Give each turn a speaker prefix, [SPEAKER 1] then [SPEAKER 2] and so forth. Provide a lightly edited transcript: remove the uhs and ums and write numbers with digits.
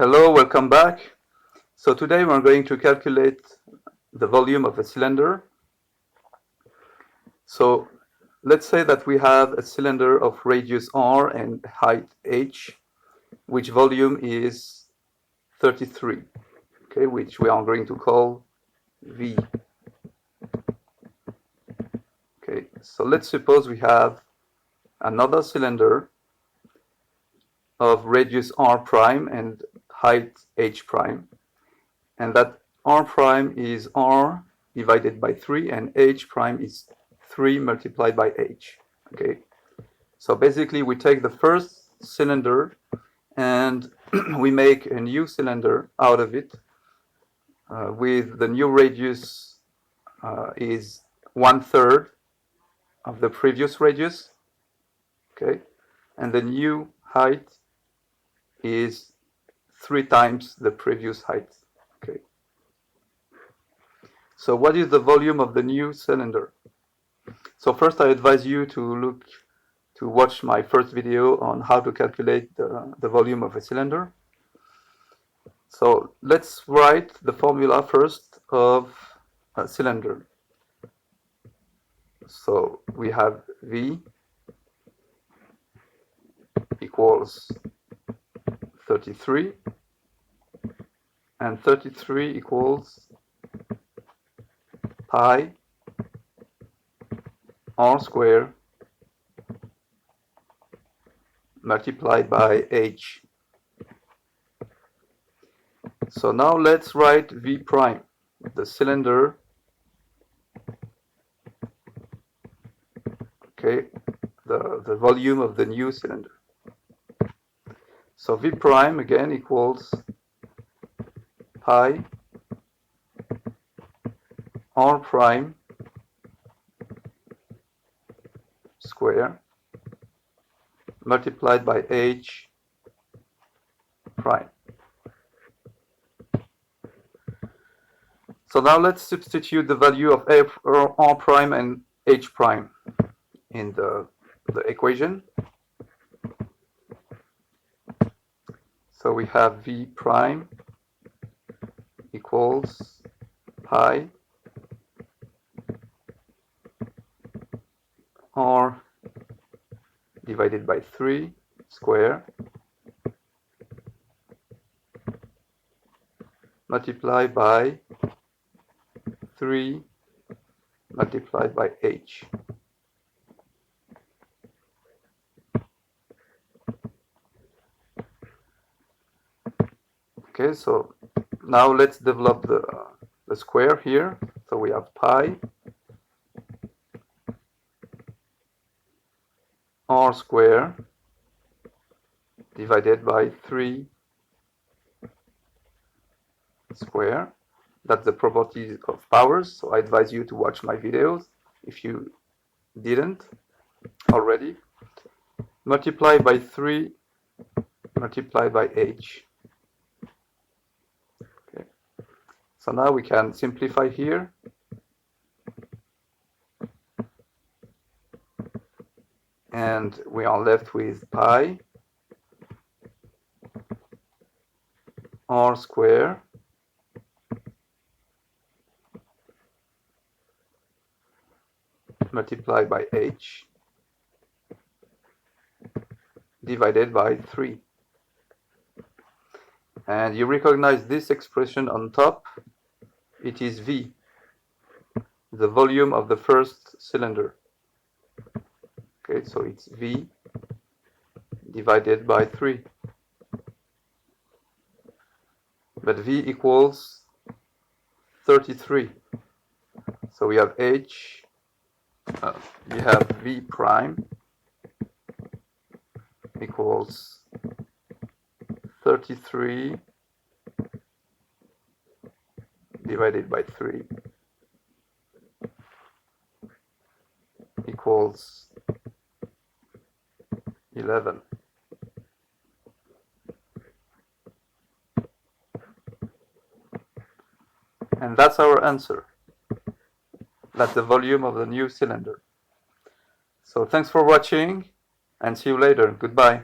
[SPEAKER 1] Hello, welcome back. So today we're going to calculate the volume of a cylinder. So let's say that we have a cylinder of radius r and height h, which volume is 33, okay, which we are going to call V. Okay, so let's suppose we have another cylinder of radius r prime and height h prime, and that r prime is r divided by 3 and h prime is 3 multiplied by h. Okay, so basically we take the first cylinder and we make a new cylinder out of it with the new radius is 1/3 of the previous radius, okay, and the new height is 3 times the previous height. Okay, so what is the volume of the new cylinder? So first I advise you to watch my first video on how to calculate the volume of a cylinder. So let's write the formula first of a cylinder. So we have V equals 33, and 33 equals pi r squared multiplied by h. So now let's write V prime, the cylinder, okay, the volume of the new cylinder. So V prime again equals pi r prime square multiplied by h prime. So now let's substitute the value of r prime and h prime in the equation. So we have V prime equals pi r divided by 3 square multiplied by 3 multiplied by h. Okay, so now let's develop the square here. So we have pi r square divided by 3 square. That's the property of powers, so I advise you to watch my videos if you didn't already. Multiplied by 3 multiplied by h. Okay. So now we can simplify here. And we are left with pi r square multiplied by h divided by 3. And you recognize this expression on top. It is V, the volume of the first cylinder. Okay, so it's V divided by 3. But V equals 33. So we have we have V prime equals 33 divided by 3 equals 11. And that's our answer. That's the volume of the new cylinder. So thanks for watching and see you later. Goodbye.